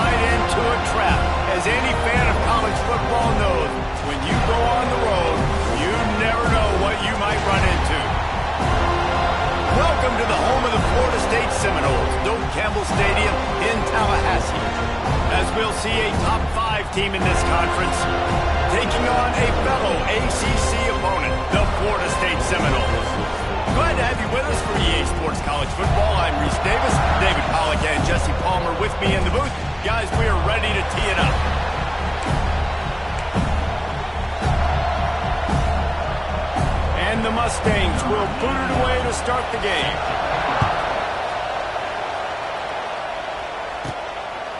right into a trap. As any fan of college football knows, when you go on the road, you never know what you might run into. Welcome to the home of the Florida State Seminoles, Doak Campbell Stadium in Tallahassee. As we'll see a top 5 team in this conference taking on a fellow ACC opponent, the Florida State Seminoles. Glad to have you with us for EA Sports College Football. I'm Reese Davis, David Pollack and Jesse Palmer with me in the booth. Guys, we are ready to tee it up. And the Mustangs will boot it away to start the game.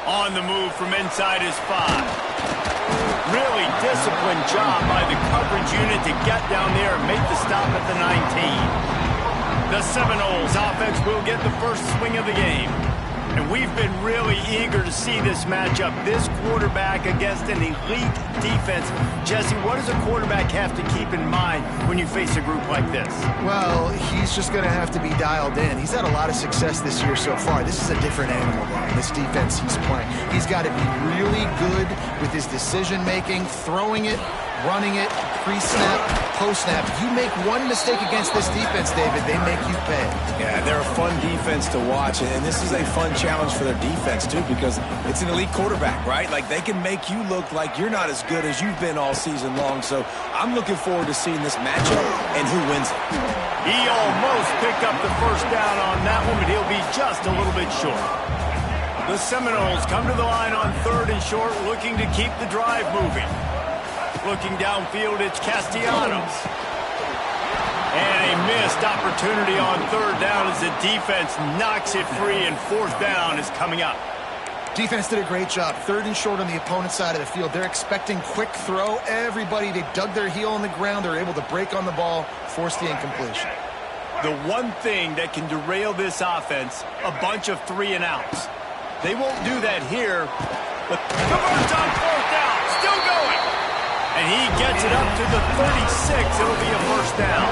On the move from inside is 5. Really disciplined job by the coverage unit to get down there and make the stop at the 19. The Seminoles offense will get the first swing of the game. And we've been really eager to see this matchup, this quarterback against an elite defense. Jesse, what does a quarterback have to keep in mind when you face a group like this? Well, he's just going to have to be dialed in. He's had a lot of success this year so far. This is a different animal, though, this defense he's playing. He's got to be really good with his decision-making, throwing it, running it, pre-snap, post-snap. You make one mistake against this defense, David, they make you pay. Yeah, they're a fun defense to watch, and this is a fun challenge for their defense, too, because it's an elite quarterback, right? Like, they can make you look like you're not as good as you've been all season long, so I'm looking forward to seeing this matchup and who wins it. He almost picked up the first down on that one, but he'll be just a little bit short. The Seminoles come to the line on 3rd and short, looking to keep the drive moving. Looking downfield, it's Castellanos. And a missed opportunity on 3rd down as the defense knocks it free, and 4th down is coming up. Defense did a great job. 3rd and short on the opponent's side of the field. They're expecting quick throw. Everybody, they dug their heel on the ground. They're able to break on the ball, force the incompletion. The one thing that can derail this offense, a bunch of 3-and-outs. They won't do that here, but converts on 4th down, still going. And he gets it up to the 36. It'll be a first down.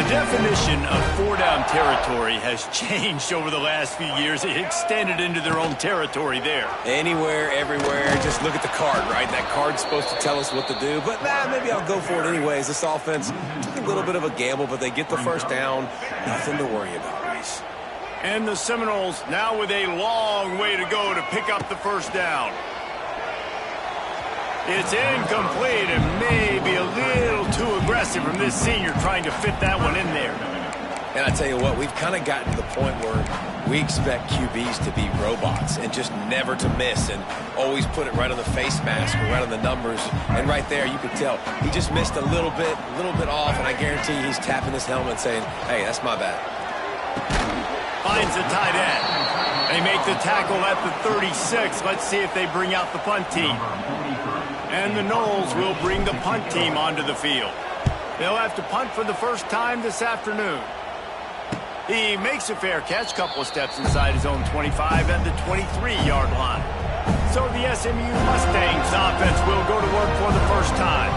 The definition of 4-down territory has changed over the last few years. It extended into their own territory there. Anywhere, everywhere, just look at the card, right? That card's supposed to tell us what to do, but maybe I'll go for it anyways. This offense took a little bit of a gamble, but they get the first down. Nothing to worry about, Reese. And the Seminoles now with a long way to go to pick up the first down. It's incomplete and maybe a little too aggressive from this senior trying to fit that one in there. And I tell you what, we've kind of gotten to the point where we expect QBs to be robots and just never to miss and always put it right on the face mask or right on the numbers. And right there, you could tell he just missed a little bit off, and I guarantee he's tapping his helmet saying, hey, that's my bad. Finds the tight end. They make the tackle at the 36. Let's see if they bring out the punt team. And the Noles will bring the punt team onto the field. They'll have to punt for the first time this afternoon. He makes a fair catch, couple of steps inside his own 25 at the 23-yard line. So the SMU Mustangs offense will go to work for the first time.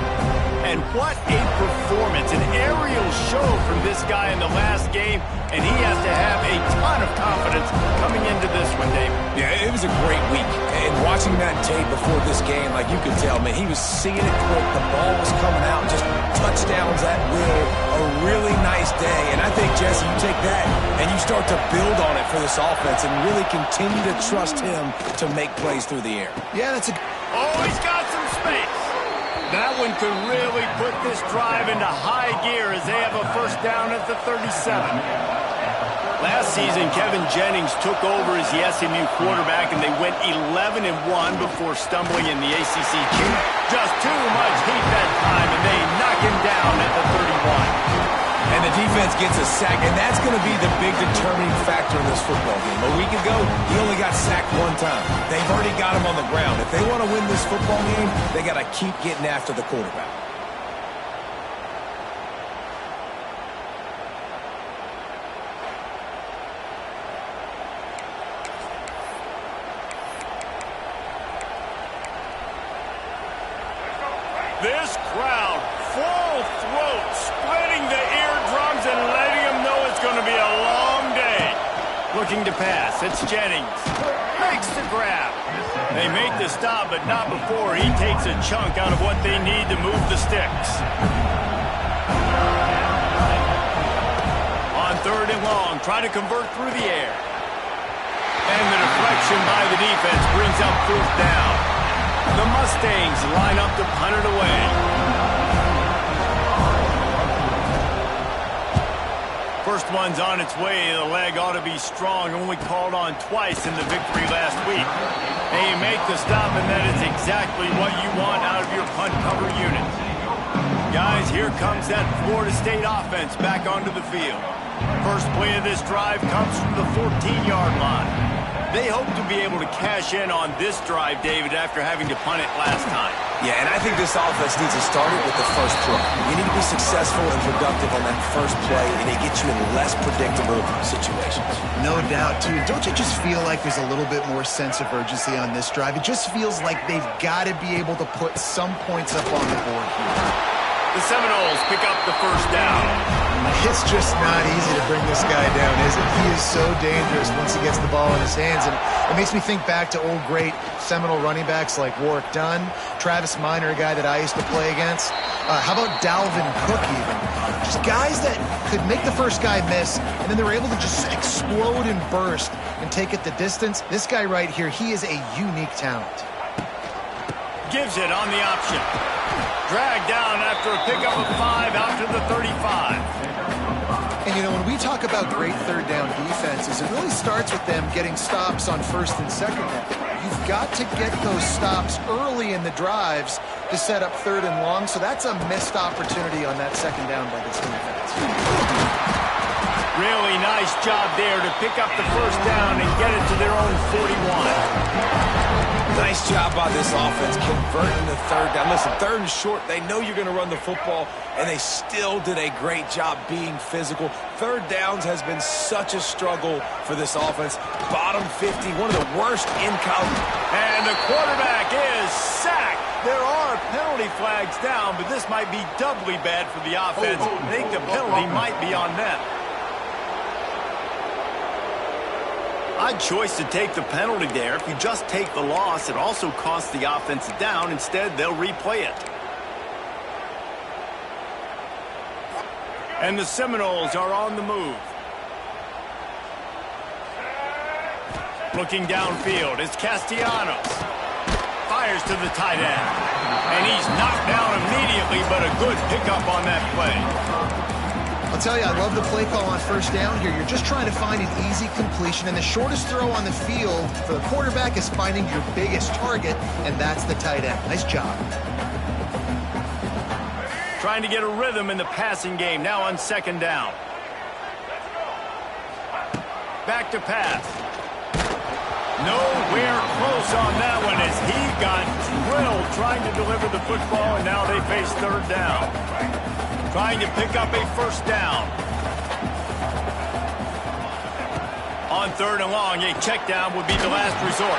And what a performance, an aerial show from this guy in the last game, and he has to have a ton of confidence coming into this one, David. Yeah, it was a great week. And watching that tape before this game, like you could tell, man, he was seeing it quick. The ball was coming out, just touchdowns at will. A really nice day. And I think, Jesse, you take that and you start to build on it for this offense and really continue to trust him to make plays through the air. Yeah, that's a... Oh, he's got some space. That one could really put this drive into high gear as they have a first down at the 37. Last season, Kevin Jennings took over as the SMU quarterback, and they went 11-1 before stumbling in the ACC. Just too much heat that time, and they knock him down at the 31. And the defense gets a sack, and that's going to be the big determining factor in this football game. A week ago, he only got sacked one time. They've already got him on the ground. If they want to win this football game, they got to keep getting after the quarterback. This crowd, full throat, spreading the eardrums and letting them know it's going to be a long day. Looking to pass, it's Jennings. Makes the grab. They make the stop, but not before he takes a chunk out of what they need to move the sticks. On 3rd and long, try to convert through the air. And the deflection by the defense brings up 4th down. The Mustangs line up to punt it away. First one's on its way. The leg ought to be strong. Only called on twice in the victory last week. They make the stop, and that is exactly what you want out of your punt cover unit. Guys, here comes that Florida State offense back onto the field. First play of this drive comes from the 14-yard line. They hope to be able to cash in on this drive, David, after having to punt it last time. Yeah, and I think this offense needs to start it with the first play. You need to be successful and productive on that first play, and it gets you in less predictable situations. No doubt, too. Don't you just feel like there's a little bit more sense of urgency on this drive? It just feels like they've got to be able to put some points up on the board here. The Seminoles pick up the first down. It's just not easy to bring this guy down, is it? He is so dangerous once he gets the ball in his hands. And it makes me think back to old great Seminole running backs like Warwick Dunn, Travis Minor, a guy that I used to play against. How about Dalvin Cook even? Just guys that could make the first guy miss, and then they were able to just explode and burst and take it the distance. This guy right here, he is a unique talent. Gives it on the option. Dragged down after a pickup of 5 out to the 35. And, you know, when we talk about great 3rd down defenses, it really starts with them getting stops on 1st and 2nd down. You've got to get those stops early in the drives to set up 3rd and long, so that's a missed opportunity on that 2nd down by this defense. Really nice job there to pick up the first down and get it to their own 41. Nice job by this offense converting the 3rd down. Listen, 3rd and short, they know you're going to run the football, and they still did a great job being physical. 3rd downs has been such a struggle for this offense. Bottom 50, one of the worst in college. And the quarterback is sacked. There are penalty flags down, but this might be doubly bad for the offense. I think the penalty might be on them. Odd choice to take the penalty there. If you just take the loss, it also costs the offense down. Instead, they'll replay it. And the Seminoles are on the move. Looking downfield, it's Castellanos. Fires to the tight end. And he's knocked down immediately, but a good pickup on that play. I'll tell you, I love the play call on 1st down here. You're just trying to find an easy completion, and the shortest throw on the field for the quarterback is finding your biggest target, and that's the tight end. Nice job. Trying to get a rhythm in the passing game, now on 2nd down. Back to pass. Nowhere close on that one as he got drilled trying to deliver the football, and now they face 3rd down. Trying to pick up a first down. On 3rd and long, a check down would be the last resort.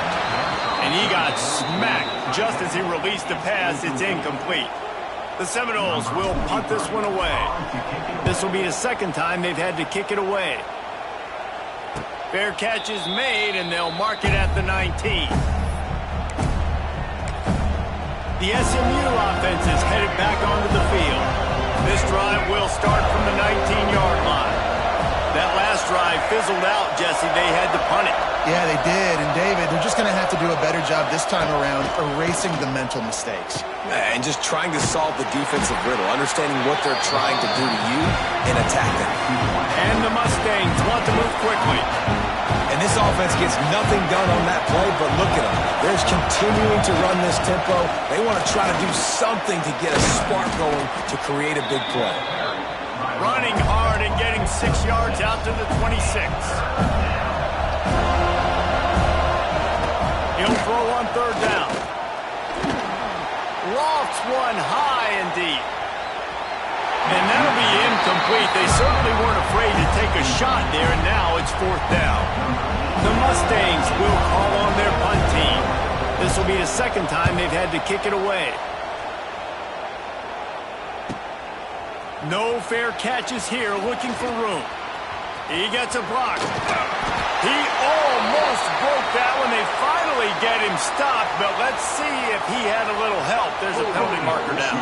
And he got smacked just as he released the pass. It's incomplete. The Seminoles will punt this one away. This will be the 2nd time they've had to kick it away. Fair catch is made, and they'll mark it at the 19. The SMU offense is headed back onto the field. This drive will start from the 19-yard line. That last drive fizzled out, Jesse. They had to punt it. Yeah, they did. And, David, they're just going to have to do a better job this time around erasing the mental mistakes. And just trying to solve the defensive riddle, understanding what they're trying to do to you and attack them. And the Mustangs want to move quickly. And this offense gets nothing done on that play, but look at them. They're just continuing to run this tempo. They want to try to do something to get a spark going to create a big play. Running hard and getting 6 yards out to the 26. He'll throw on 3rd down. Lofts one high and deep. And that'll be incomplete. They certainly weren't afraid to take a shot there, and now it's 4th down. The Mustangs will call on their punt team. This will be the 2nd time they've had to kick it away. No fair catches here, looking for room. He gets a block. He almost broke that one. They finally him stopped, but let's see if he had a little help. There's a penalty marker down.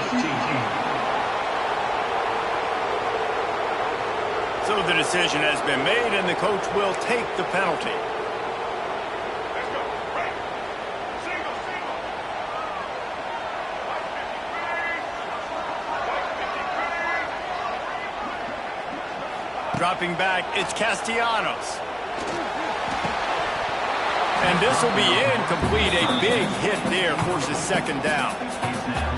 So the decision has been made, and the coach will take the penalty. Dropping back, it's Castellanos. And this will be incomplete. A big hit there, forces second down.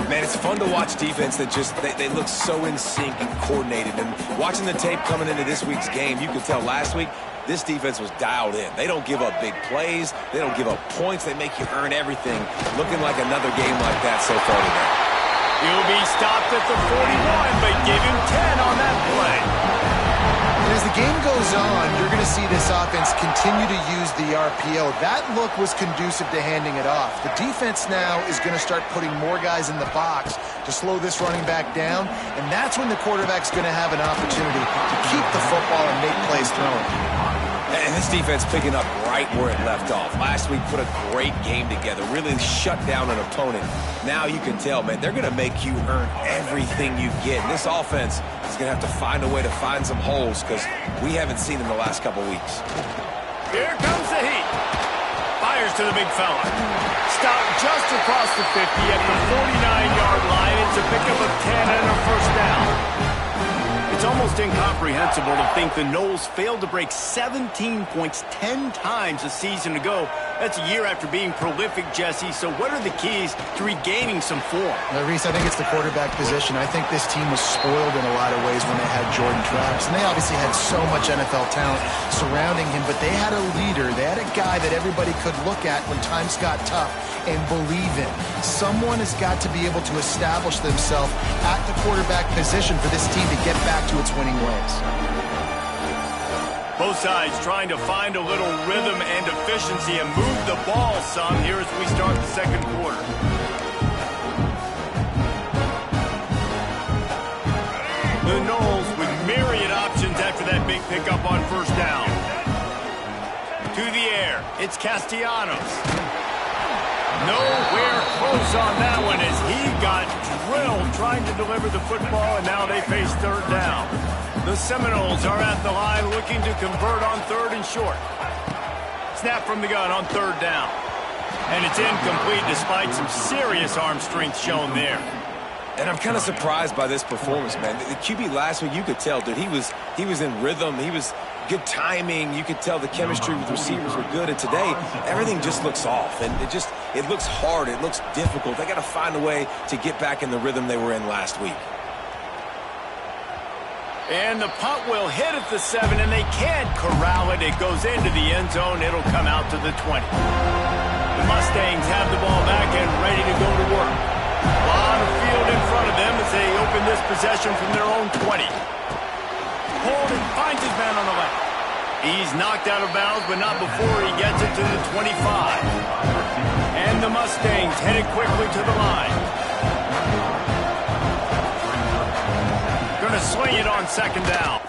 Man, it's fun to watch defense that just, they look so in sync and coordinated. And watching the tape coming into this week's game, you could tell last week, this defense was dialed in. They don't give up big plays. They don't give up points. They make you earn everything. Looking like another game like that so far today. He'll be stopped at the 41, but give him 10 on that play. And as the game goes on, you're going to see this offense continue to use the RPO. That look was conducive to handing it off. The defense now is going to start putting more guys in the box to slow this running back down, and that's when the quarterback's going to have an opportunity to keep the football and make plays throwing. And this defense picking up right where it left off. Last week put a great game together, really shut down an opponent. Now you can tell, man, they're going to make you earn everything you get. And this offense is going to have to find a way to find some holes because we haven't seen in the last couple weeks. Here comes the heat. Fires to the big fella. Stopped just across the 50 at the 49-yard line. It's a pickup of 10 and a first down. It's almost incomprehensible to think the Noles failed to break 17 points 10 times a season ago. That's a year after being prolific, Jesse. So what are the keys to regaining some form? Reese, I think it's the quarterback position. I think this team was spoiled in a lot of ways when they had Jordan Travis. And they obviously had so much NFL talent surrounding him, but they had a leader. They had a guy that everybody could look at when times got tough and believe in. Someone has got to be able to establish themselves at the quarterback position for this team to get back to its winning ways. Both sides trying to find a little rhythm and efficiency and move the ball some here as we start the second quarter. The Noles with myriad options after that big pickup on first down. To the air, it's Castellanos. Nowhere close on that one as he got drilled trying to deliver the football, and now they face third down. The Seminoles are at the line looking to convert on third and short. Snap from the gun on third down. And it's incomplete despite some serious arm strength shown there. And I'm kind of surprised by this performance, man. The QB last week, you could tell, dude, he was in rhythm. He was good timing. You could tell the chemistry with receivers were good. And today, everything just looks off. And it looks hard. It looks difficult. They got to find a way to get back in the rhythm they were in last week. And the punt will hit at the 7, and they can't corral it. It goes into the end zone. It'll come out to the 20. The Mustangs have the ball back and ready to go to work. A lot of field in front of them as they open this possession from their own 20. Holden finds his man on the left. He's knocked out of bounds, but not before he gets it to the 25. And the Mustangs headed quickly to the line. Going to swing it on second down.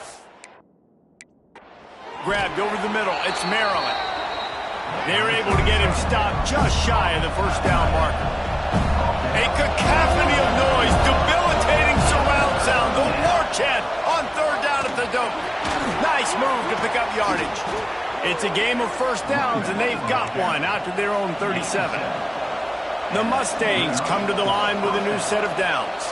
Grabbed over the middle. It's Maryland. They're able to get him stopped just shy of the first down marker. A cacophony of noise, debilitating surround sound. The war chant on third down at the Doak. Nice move to pick up yardage. It's a game of first downs, and they've got one out to their own 37. The Mustangs come to the line with a new set of downs.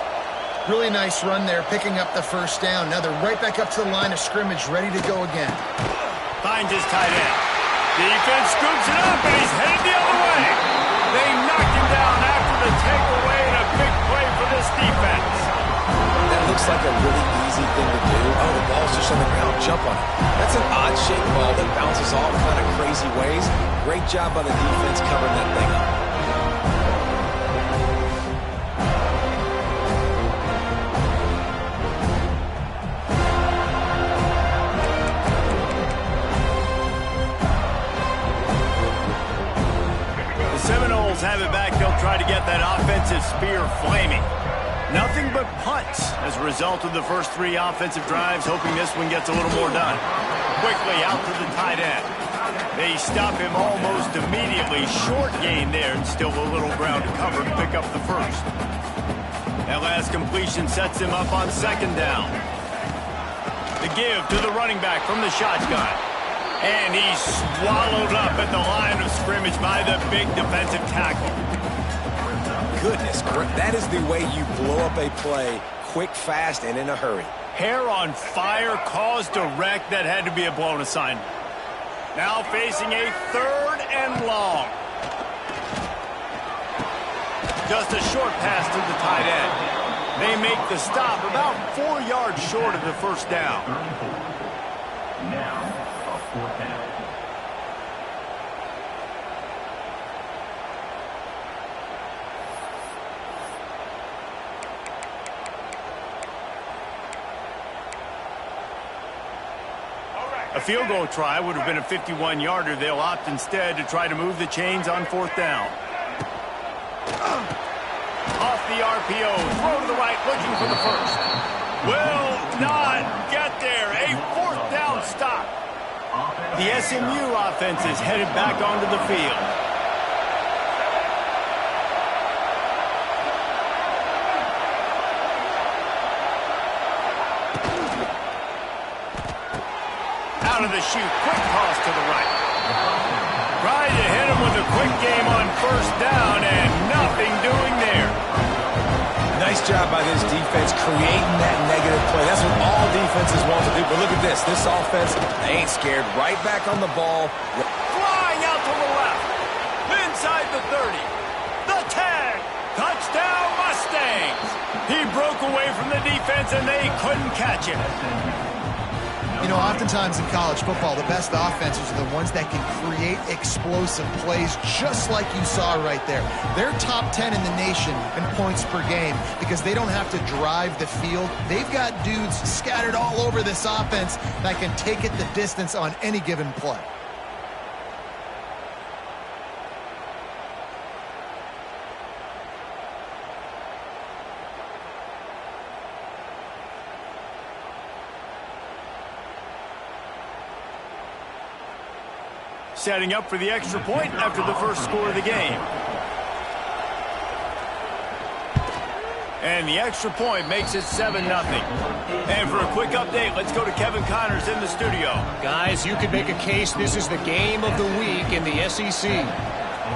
Really nice run there, picking up the first down. Now they're right back up to the line of scrimmage, ready to go again. Finds his tight end. Defense scoops it up, and he's headed the other way. They knocked him down after the takeaway, and a big play for this defense. That looks like a really easy thing to do. Oh, the ball's just on the ground. Jump on it. That's an odd-shaped ball that bounces all kind of crazy ways. Great job by the defense covering that thing up. Seminoles have it back. They'll try to get that offensive spear flaming. Nothing but punts as a result of the first 3 offensive drives, hoping this one gets a little more done. Quickly out to the tight end. They stop him almost immediately. Short gain there, and still a little ground to cover to pick up the first. That last completion sets him up on second down. The give to the running back from the shotgun. And he's swallowed up at the line of scrimmage by the big defensive tackle. Goodness, that is the way you blow up a play quick, fast, and in a hurry. Hair on fire caused a wreck that had to be a blown assignment. Now facing a 3rd and long. Just a short pass to the tight end. They make the stop about 4 yards short of the first down. Now, a 4th down. A field goal try would have been a 51-yarder. They'll opt instead to try to move the chains on 4th down. Off the RPO, throw to the right, looking for the first. Will not get there. A 4th down stop. The SMU offense is headed back onto the field. Out of the chute, quick toss to the right. Tried to hit him with a quick game on 1st down, and nothing doing there. Nice job by this defense creating that negative play. That's what all defenses want to do. But look at this. This offense, they ain't scared. Right back on the ball. Flying out to the left. Inside the 30. The tag. Touchdown Mustangs. He broke away from the defense, and they couldn't catch him. You know, oftentimes in college football, the best offenses are the ones that can create explosive plays, just like you saw right there. They're top 10 in the nation in points per game because they don't have to drive the field. They've got dudes scattered all over this offense that can take it the distance on any given play. Setting up for the extra point after the first score of the game. And the extra point makes it 7-0. And for a quick update, let's go to Kevin Connors in the studio. Guys, you could make a case this is the game of the week in the SEC.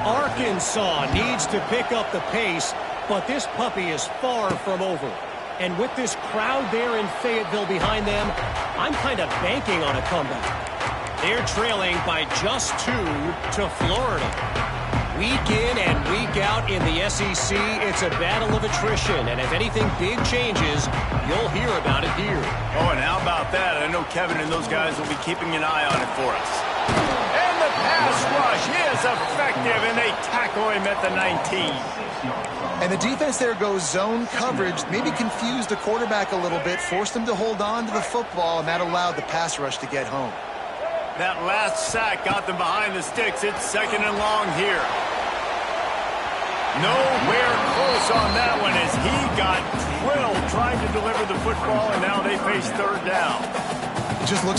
Arkansas needs to pick up the pace, but this puppy is far from over. And with this crowd there in Fayetteville behind them, I'm kind of banking on a comeback. They're trailing by just 2 to Florida. Week in and week out in the SEC, it's a battle of attrition. And if anything big changes, you'll hear about it here. Oh, and how about that? I know Kevin and those guys will be keeping an eye on it for us. And the pass rush is effective, and they tackle him at the 19. And the defense there goes zone coverage, maybe confused the quarterback a little bit, forced him to hold on to the football, and that allowed the pass rush to get home. That last sack got them behind the sticks. It's 2nd and long here. Nowhere close on that one as he got drilled trying to deliver the football, and now they face 3rd down. It just looks